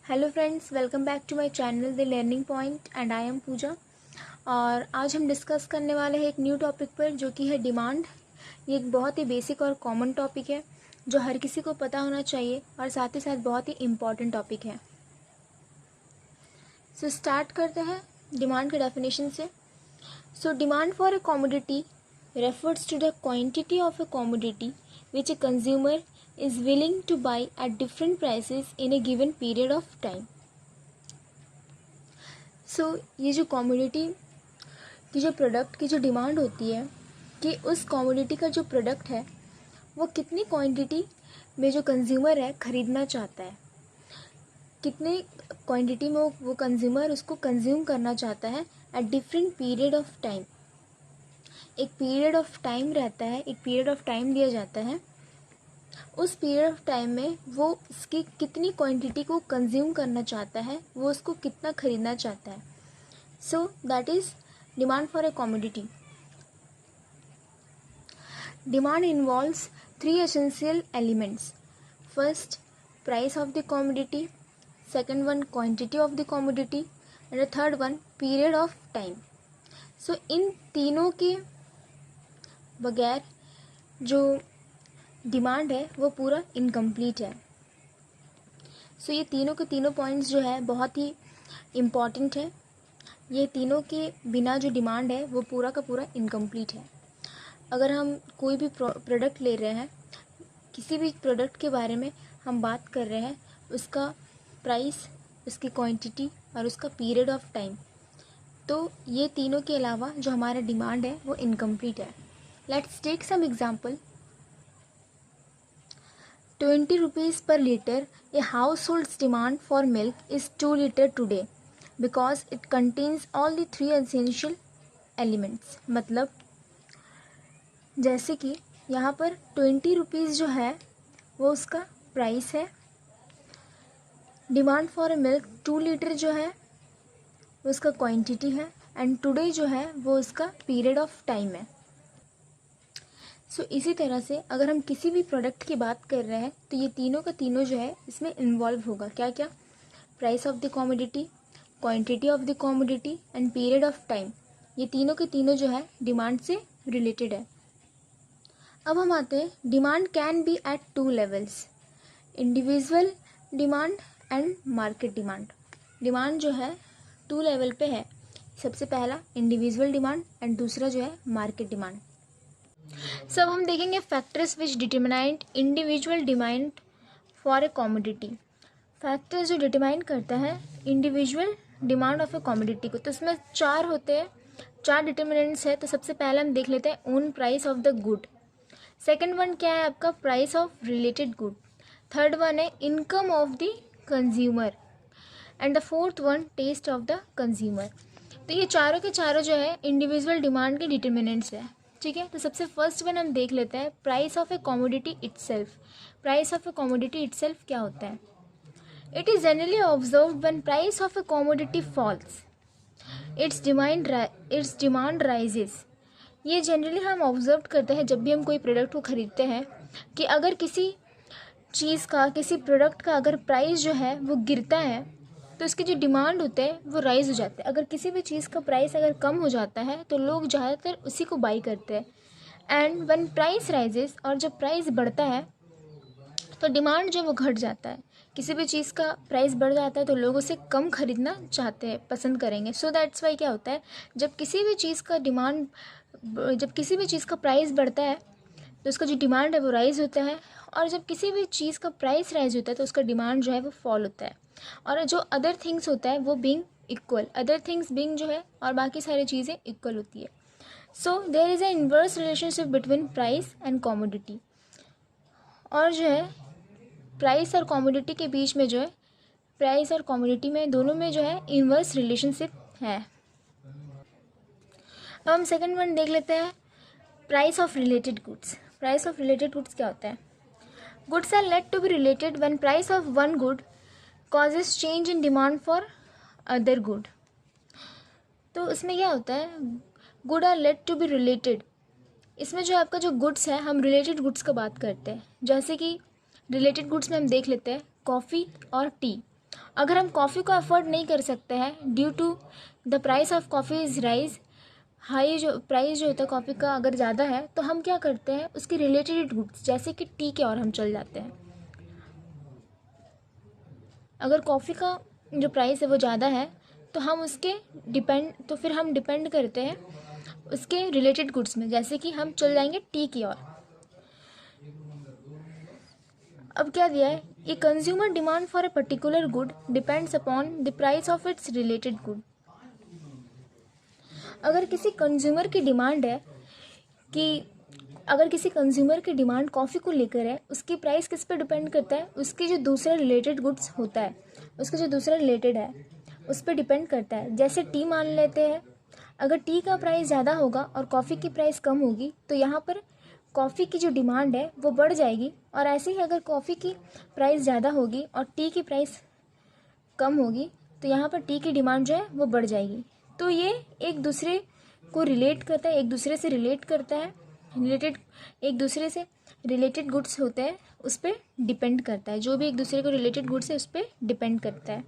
Hello friends, welcome back to my channel the learning point and I am Pooja. और आज हम discuss करने वाले हैं एक न्यू टॉपिक पर जो कि है डिमांड। ये एक बहुत ही बेसिक और कॉमन टॉपिक है जो हर किसी को पता होना चाहिए और साथ ही साथ बहुत ही इम्पॉर्टेंट टॉपिक है। सो स्टार्ट करते हैं डिमांड के डेफिनेशन से। So demand for a commodity refers to the quantity of a commodity which a consumer is willing to buy at different prices in a given period of time. So ये जो commodity की जो product की जो demand होती है कि उस कमोडिटी का जो प्रोडक्ट है वो कितनी क्वांटिटी में जो कंज्यूमर है ख़रीदना चाहता है, कितनी क्वांटिटी में वो कंज्यूमर उसको कंज्यूम करना चाहता है at different period of time. एक पीरियड ऑफ टाइम रहता है, एक पीरियड ऑफ टाइम दिया जाता है। उस पीरियड ऑफ टाइम में वो इसकी कितनी क्वांटिटी को कंज्यूम करना चाहता है, वो उसको कितना ख़रीदना चाहता है। So that is demand for a commodity. Demand involves 3 essential elements. First, price of the commodity, second one quantity of the commodity and the third one period of time. So इन तीनों के बगैर जो डिमांड है वो पूरा incomplete है। सो ये तीनों के तीनों पॉइंट्स जो है बहुत ही इम्पॉर्टेंट है। ये तीनों के बिना जो डिमांड है वो पूरा का पूरा इनकम्प्लीट है। अगर हम कोई भी प्रोडक्ट ले रहे हैं, किसी भी प्रोडक्ट के बारे में हम बात कर रहे हैं, उसका प्राइस, उसकी क्वांटिटी और उसका पीरियड ऑफ टाइम, तो ये तीनों के अलावा जो हमारा डिमांड है वो इनकम्प्लीट है। Let's take some example. 20 rupees per liter, a household's demand for milk is 2 liter today because it contains all the 3 essential elements। मतलब जैसे कि यहाँ पर 20 रुपीज़ जो है वो उसका प्राइस है, डिमांड फॉर मिल्क 2 लीटर जो है वो उसका क्वांटिटी है एंड टुडे जो है वो उसका पीरियड ऑफ टाइम है। सो इसी तरह से अगर हम किसी भी प्रोडक्ट की बात कर रहे हैं तो ये तीनों का तीनों जो है इसमें इन्वॉल्व होगा। क्या क्या? Price of the commodity, quantity of the commodity and period of time. ये तीनों के तीनों जो है डिमांड से रिलेटेड है। अब हम आते हैं, demand can be at 2 levels, individual demand and market demand. Demand जो है 2 लेवल पे है। सबसे पहला इंडिविजुअल डिमांड एंड दूसरा जो है मार्केट डिमांड। सब हम देखेंगे factors which determine individual demand for a commodity. Factors जो डिटरमाइन करता है individual demand of a commodity को, तो इसमें 4 होते हैं, 4 डिटरमिनेंट्स है। तो सबसे पहले हम देख लेते हैं own price of the good. Second one क्या है आपका? Price of related good. Third one है income of the consumer and the fourth one taste of the consumer. तो ये चारों के चारों जो है इंडिविजुअल डिमांड के डिटरमिनेंट्स है। ठीक है, तो सबसे फर्स्ट वन हम देख लेते हैं price of a commodity itself. Price of a commodity itself क्या होता है? It is generally observed when price of a commodity falls its demand rises. ये जनरली हम ऑब्जर्व करते हैं जब भी हम कोई प्रोडक्ट को खरीदते हैं कि अगर किसी चीज़ का, किसी प्रोडक्ट का अगर प्राइस जो है वो गिरता है तो इसकी जो डिमांड होते हैं वो राइज हो जाते हैं। अगर किसी भी चीज़ का प्राइस अगर कम हो जाता है तो लोग ज़्यादातर उसी को बाई करते हैं। एंड व्हेन प्राइस राइजेस, और जब प्राइस बढ़ता है तो डिमांड जो वो घट जाता है। किसी भी चीज़ का प्राइस बढ़ जाता है तो लोग उसे कम खरीदना चाहते हैं, पसंद करेंगे। सो दैट्स वाई क्या होता है, जब किसी भी चीज़ का प्राइस बढ़ता है तो उसका जो डिमांड है वो राइज होता है, और जब किसी भी चीज़ का प्राइस राइज होता है तो उसका डिमांड जो है वो फॉल होता है। और जो अदर थिंग्स होता है वो being equal, other things being जो है और बाकी सारी चीज़ें इक्वल होती है। So there is a inverse relationship between price and commodity. और जो है प्राइस और कमोडिटी के बीच में जो है, प्राइस और कमोडिटी में दोनों में जो है इन्वर्स रिलेशनशिप है। अब हम सेकंड वन देख लेते हैं, price of related goods. Price of related goods क्या होता है? Goods are let to be related when price of one good causes change in demand for other good। तो इसमें क्या होता है, good are let to be related. इसमें जो आपका जो गुड्स है, हम रिलेटेड गुड्स का बात करते हैं। जैसे कि रिलेटेड गुड्स में हम देख लेते हैं कॉफ़ी और टी। अगर हम कॉफ़ी को अफोर्ड नहीं कर सकते हैं due to the price of coffee is rise, high जो प्राइस जो होता है कॉफ़ी का अगर ज़्यादा है, तो हम क्या करते हैं उसके रिलेटेड गुड्स जैसे कि टी के और हम चल जाते हैं। अगर कॉफ़ी का जो प्राइस है वो ज़्यादा है तो हम फिर हम डिपेंड करते हैं उसके रिलेटेड गुड्स में, जैसे कि हम चल जाएंगे टी की ओर। अब क्या दिया है, a consumer demand for a particular good depends upon the price of its related good. अगर किसी कंज्यूमर की डिमांड है कि अगर किसी कंज्यूमर की डिमांड कॉफ़ी को लेकर है, उसकी प्राइस किस पे डिपेंड करता है, उसकी जो दूसरा रिलेटेड गुड्स होता है, उसका जो दूसरा रिलेटेड है उस पर डिपेंड करता है। जैसे टी मान लेते हैं, अगर टी का प्राइस ज़्यादा होगा और कॉफ़ी की प्राइस कम होगी तो यहाँ पर कॉफ़ी की जो डिमांड है वो बढ़ जाएगी, और ऐसे ही अगर कॉफ़ी की प्राइस ज़्यादा होगी और टी की प्राइस कम होगी तो यहाँ पर टी की डिमांड जो है वो बढ़ जाएगी। तो ये एक दूसरे को रिलेट करता है, एक दूसरे से रिलेट करता है, एक दूसरे से रिलेटेड गुड्स होते हैं उस पर डिपेंड करता है, जो भी एक दूसरे को रिलेटेड गुड्स है उस पर डिपेंड करता है।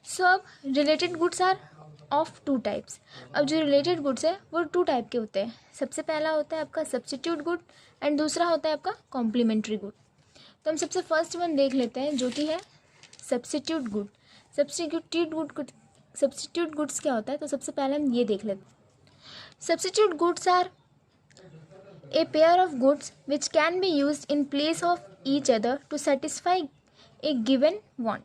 सो अब related goods are of two types. अब जो रिलेटेड गुड्स है वो टू टाइप के होते हैं। सबसे पहला होता है आपका सब्स्टिट्यूट गुड एंड दूसरा होता है आपका कॉम्प्लीमेंट्री गुड। तो हम सबसे फर्स्ट वन देख लेते हैं जो कि है सब्स्टिट्यूट गुड। सब्स्टिट्यूट गुड्स क्या होता है, तो सबसे पहले हम ये देख लेते हैं। Substitute goods are a pair of goods which can be used in place of each other to satisfy a given want।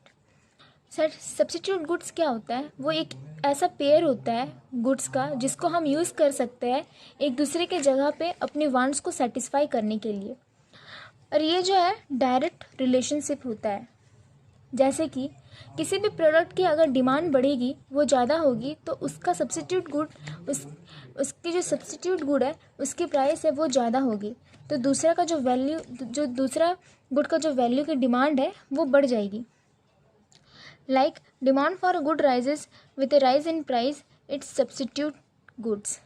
Substitute goods क्या होता है, वो एक ऐसा पेयर होता है गुड्स का जिसको हम यूज़ कर सकते हैं एक दूसरे के जगह पे अपने वांट्स को सेटिस्फाई करने के लिए। और ये जो है डायरेक्ट रिलेशनशिप होता है। जैसे कि किसी भी प्रोडक्ट की अगर डिमांड बढ़ेगी, वो ज़्यादा होगी, तो उसका सब्स्टिट्यूट गुड उसकी जो सब्स्टिट्यूट गुड है उसकी प्राइस है वो ज़्यादा होगी, तो दूसरा गुड का जो वैल्यू की डिमांड है वो बढ़ जाएगी। Like demand for a good rises with A rise in price it's substitute goods.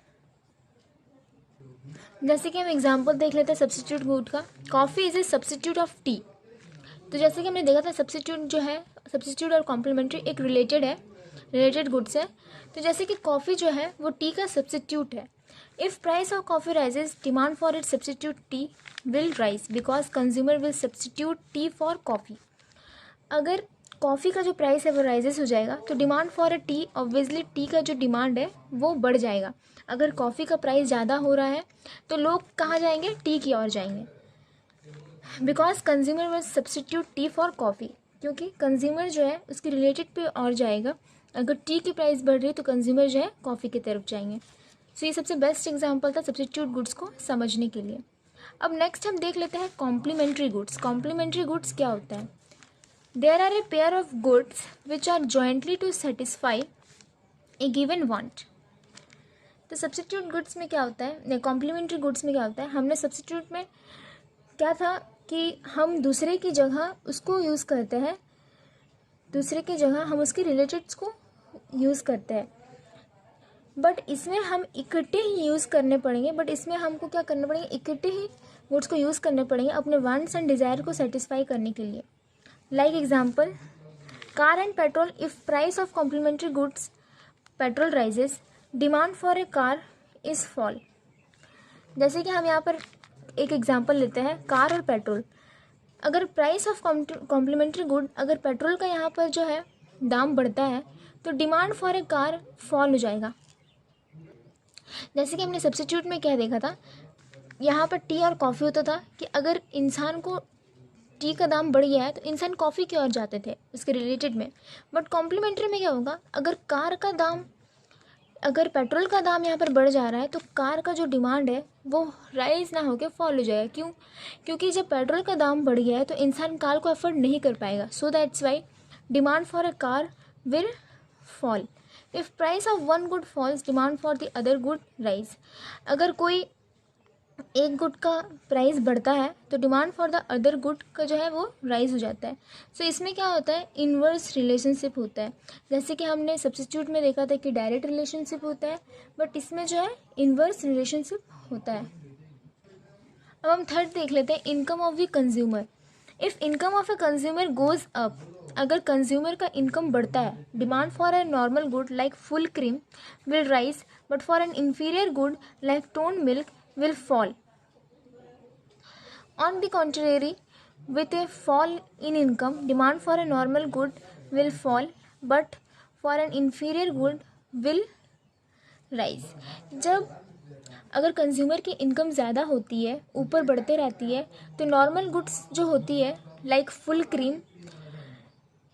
जैसे कि हम एग्जांपल देख लेते हैं सब्स्टिट्यूट गुड का। Coffee is a substitute of T. तो जैसे कि हमने देखा था सब्स्टिट्यूट और कॉम्प्लीमेंट्री एक रिलेटेड गुड्स है। तो जैसे कि कॉफ़ी जो है वो टी का सब्स्टिट्यूट है। If price of coffee rises, demand for it substitute T will rise because consumer will substitute T for coffee. अगर कॉफ़ी का जो प्राइस है वो राइजेस हो जाएगा तो demand for a T, obviously T का जो डिमांड है वो बढ़ जाएगा। अगर कॉफ़ी का प्राइस ज़्यादा हो रहा है तो लोग कहाँ जाएंगे, टी की ओर जाएंगे। Because consumer will substitute T for coffee, क्योंकि कंज्यूमर जो है उसके रिलेटेड पे और जाएगा। अगर टी की प्राइस बढ़ रही है तो कंज्यूमर जो है कॉफ़ी की तरफ जाएंगे। सो ये सबसे बेस्ट एग्जांपल था सब्स्टिट्यूट गुड्स को समझने के लिए। अब नेक्स्ट हम देख लेते हैं कॉम्प्लीमेंट्री गुड्स। कॉम्प्लीमेंट्री गुड्स क्या होता है, there are a pair of goods which are jointly to satisfy a given want. तो सब्स्टिट्यूट गुड्स में क्या होता है, कॉम्प्लीमेंट्री गुड्स में क्या होता है, हमने सब्स्टिट्यूट में क्या था कि हम दूसरे की जगह उसको यूज़ करते हैं, दूसरे की जगह हम उसके रिलेटेड्स को यूज़ करते हैं, बट इसमें हम इकट्ठे ही यूज़ करने पड़ेंगे। बट इसमें हमको क्या करना पड़ेगा, इकट्ठे ही गुड्स को यूज़ करने पड़ेंगे अपने वांट्स एंड डिज़ायर को सेटिस्फाई करने के लिए। Like example, car and petrol. If price of complementary goods petrol rises, demand for a car is fall. जैसे कि हम यहाँ पर एक एग्जांपल लेते हैं, कार और पेट्रोल। अगर प्राइस ऑफ कॉम्प्लीमेंट्री गुड, अगर पेट्रोल का यहाँ पर जो है दाम बढ़ता है तो demand for a car fall हो जाएगा। जैसे कि हमने सब्स्टिट्यूट में क्या देखा था, यहाँ पर टी और कॉफ़ी होता था कि अगर इंसान को टी का दाम बढ़ गया है तो इंसान कॉफ़ी की ओर जाते थे उसके रिलेटेड में। बट कॉम्प्लीमेंट्री में क्या होगा, अगर पेट्रोल का दाम यहाँ पर बढ़ जा रहा है तो कार का जो डिमांड है वो राइज ना होकर फॉल हो जाएगा। क्यों, क्योंकि जब पेट्रोल का दाम बढ़ गया है तो इंसान कार को अफोर्ड नहीं कर पाएगा। So that's why demand for a car will fall. If price of one good falls, demand for the other good rise. अगर कोई एक गुड का प्राइस बढ़ता है तो demand for the other good का जो है वो राइज हो जाता है। सो इसमें क्या होता है, इन्वर्स रिलेशनशिप होता है। जैसे कि हमने सब्स्टिट्यूट में देखा था कि डायरेक्ट रिलेशनशिप होता है, बट इसमें जो है इन्वर्स रिलेशनशिप होता है। अब हम थर्ड देख लेते हैं, income of the consumer. If income of a consumer goes up अगर कंज्यूमर का इनकम बढ़ता है, demand for a normal good like full cream will rise, but for an inferior good like toned milk will fall. On the contrary, with a fall in income, demand for a normal good will fall, but for an inferior good will rise. जब अगर consumer की income ज़्यादा होती है, ऊपर बढ़ते रहती है, तो नॉर्मल गुड्स जो होती है लाइक फुल क्रीम,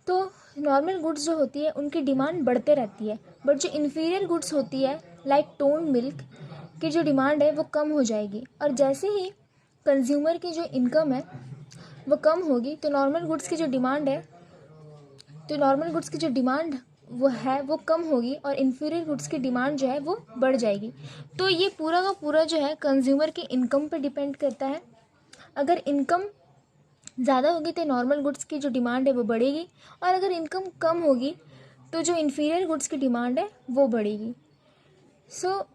तो नॉर्मल गुड्स जो होती है उनकी डिमांड बढ़ते रहती है, बट जो इन्फीरियर गुड्स होती है लाइक टोन मिल्क की जो डिमांड है वो कम हो जाएगी। और जैसे ही कंज्यूमर की जो इनकम है वो कम होगी तो नॉर्मल गुड्स की जो डिमांड वो कम होगी और इन्फीरियर गुड्स की डिमांड जो है वो बढ़ जाएगी। तो ये पूरा का पूरा जो है कंज्यूमर की इनकम पे डिपेंड करता है। अगर इनकम ज़्यादा होगी तो नॉर्मल गुड्स की जो डिमांड है वो बढ़ेगी, और अगर इनकम कम होगी तो जो इन्फीरियर गुड्स की डिमांड है वो बढ़ेगी।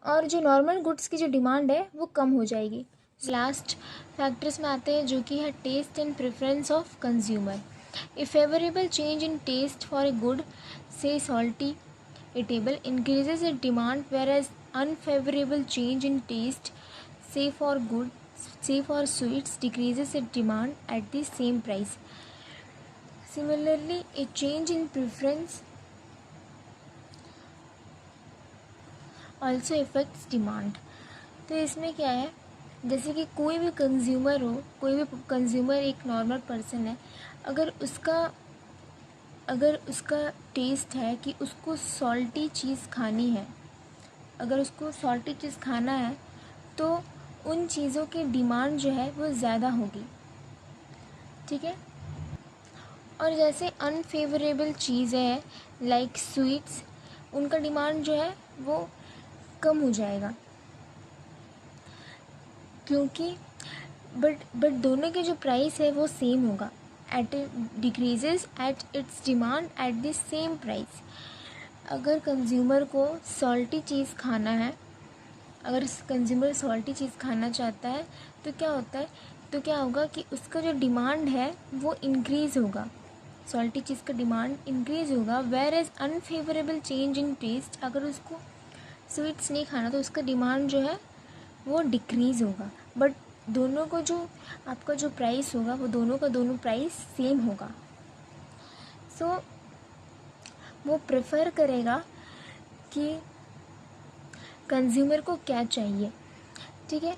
और जो नॉर्मल गुड्स की जो डिमांड है वो कम हो जाएगी। लास्ट फैक्टर्स में आते हैं जो कि है taste and preference of consumer. A favourable change in taste for a good say salty eatable increases its demand, whereas unfavorable change in taste, say for sweets, decreases its demand at the same price. Similarly, a change in preference also affects demand. तो इसमें क्या है, जैसे कि कोई भी consumer एक normal person है, अगर उसका टेस्ट है कि उसको सॉल्टी चीज़ खानी है, अगर उसको सॉल्टी चीज़ खाना है तो उन चीज़ों की डिमांड जो है वो ज़्यादा होगी, ठीक है। और जैसे अनफेवरेबल चीज़ें हैं लाइक स्वीट्स, उनका डिमांड जो है वो कम हो जाएगा, क्योंकि बट दोनों के जो प्राइस है वो सेम होगा, decreases at its demand at the same price. अगर कंज्यूमर को सॉल्टी चीज़ खाना है, अगर कंज्यूमर सॉल्टी चीज़ खाना चाहता है तो क्या होगा कि उसका जो डिमांड है वो इंक्रीज़ होगा, सॉल्टी चीज़ का डिमांड इंक्रीज़ होगा। Whereas unfavourable change in taste, अगर उसको स्वीट्स नहीं खाना तो उसका डिमांड जो है वो डिक्रीज़ होगा, बट दोनों को जो आपका जो प्राइस होगा वो दोनों का प्राइस सेम होगा। वो प्रेफर करेगा कि कंज्यूमर को क्या चाहिए, ठीक है।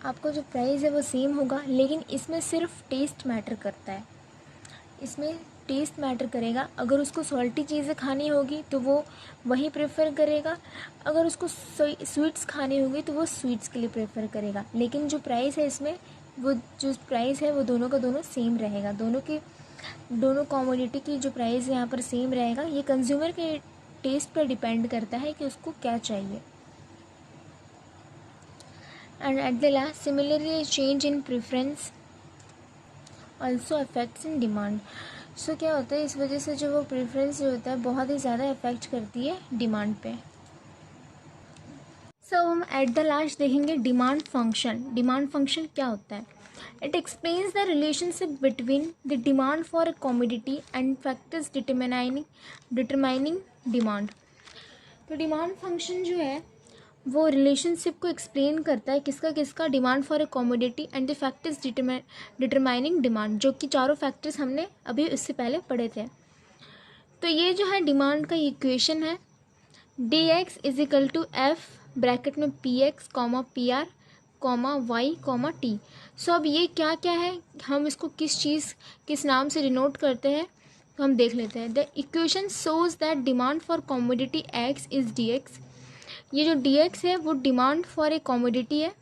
आपका जो प्राइस है वो सेम होगा, लेकिन इसमें सिर्फ टेस्ट मैटर करता है, इसमें टेस्ट मैटर करेगा। अगर उसको सॉल्टी चीज़ें खानी होगी तो वो वही प्रेफर करेगा, अगर उसको स्वीट्स खानी होगी तो वो स्वीट्स के लिए प्रेफर करेगा। लेकिन जो प्राइस है इसमें, वो जो प्राइस है वो दोनों का सेम रहेगा, दोनों कॉमोडिटी की जो प्राइस यहाँ पर सेम रहेगा। ये कंज्यूमर के टेस्ट पर डिपेंड करता है कि उसको क्या चाहिए। And at the last, similarly change in preference also affects in demand. So क्या होता है, इस वजह से जो वो प्रेफरेंस जो होता है बहुत ही ज़्यादा इफेक्ट करती है डिमांड पे। हम एट द लास्ट देखेंगे डिमांड फंक्शन। डिमांड फंक्शन क्या होता है? It explains the relationship between the demand for a commodity and factors determining demand. तो डिमांड फंक्शन जो है वो रिलेशनशिप को एक्सप्लेन करता है, किसका demand for a commodity and the factors determining demand, जो कि चारों फैक्टर्स हमने अभी इससे पहले पढ़े थे। तो ये जो है डिमांड का इक्वेशन है, dx is equal to F bracket में px P R Y T. So अब ये क्या है, हम इसको किस नाम से डिनोट करते हैं तो हम देख लेते हैं। The equation shows that demand for commodity x is dx। ये जो dx है वो डिमांड फॉर ए कमोडिटी है,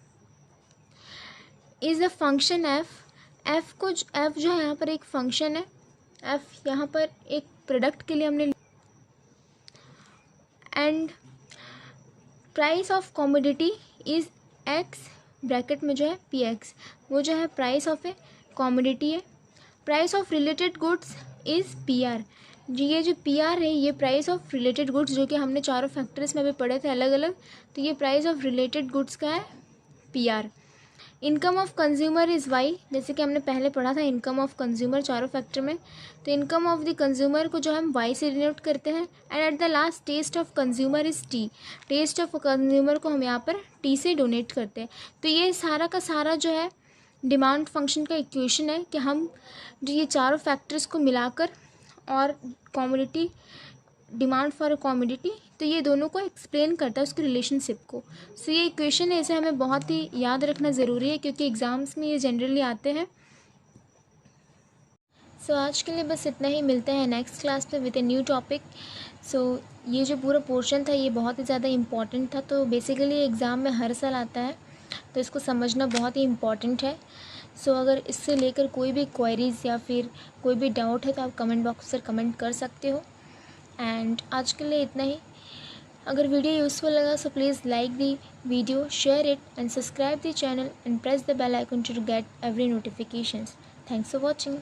इज़ अ फंक्शन एफ जो है यहाँ पर एक फंक्शन है, एफ यहाँ पर एक प्रोडक्ट के लिए हमने, and price of commodity is x bracket में जो है पी एक्स, वो जो है प्राइस ऑफ ए कमोडिटी है। Price of related goods is P R, ये जो पी आर है ये प्राइस ऑफ रिलेटेड गुड्स, जो कि हमने चारों फैक्टर्स में भी पढ़े थे अलग अलग, तो ये प्राइस ऑफ रिलेटेड गुड्स का है P R. Income of consumer is why, जैसे कि हमने पहले पढ़ा था इनकम ऑफ कंज्यूमर चारों फैक्टर में। तो इनकम ऑफ द कंज्यूमर को जो हम वाई से डिनोट करते हैं। And at the last taste of consumer is T, taste of consumer को हम यहाँ पर टी से डोनेट करते हैं। तो ये सारा का सारा जो है डिमांड फंक्शन का इक्वेशन है कि हम जो ये चारों फैक्टर्स को मिलाकर और commodity, demand for a commodity, तो ये दोनों को एक्सप्लेन करता है उसके रिलेशनशिप को। सो ये इक्वेशन है, इसे हमें बहुत ही याद रखना ज़रूरी है क्योंकि एग्ज़ाम्स में ये जनरली आते हैं। सो आज के लिए बस इतना ही, मिलते हैं नेक्स्ट क्लास में विद ए न्यू टॉपिक। सो ये जो पूरा पोर्शन था ये बहुत ही ज़्यादा इम्पॉर्टेंट था, तो बेसिकली एग्ज़ाम में हर साल आता है, तो इसको समझना बहुत ही इम्पॉर्टेंट है। सो अगर इससे लेकर कोई भी क्वेरीज़ या फिर कोई भी डाउट है तो आप कमेंट बॉक्स पर कमेंट कर सकते हो। एंड आज के लिए इतना ही। अगर वीडियो यूज़फुल लगा so please like the video, share it and subscribe the channel and press the bell icon to get every notifications. Thanks for watching.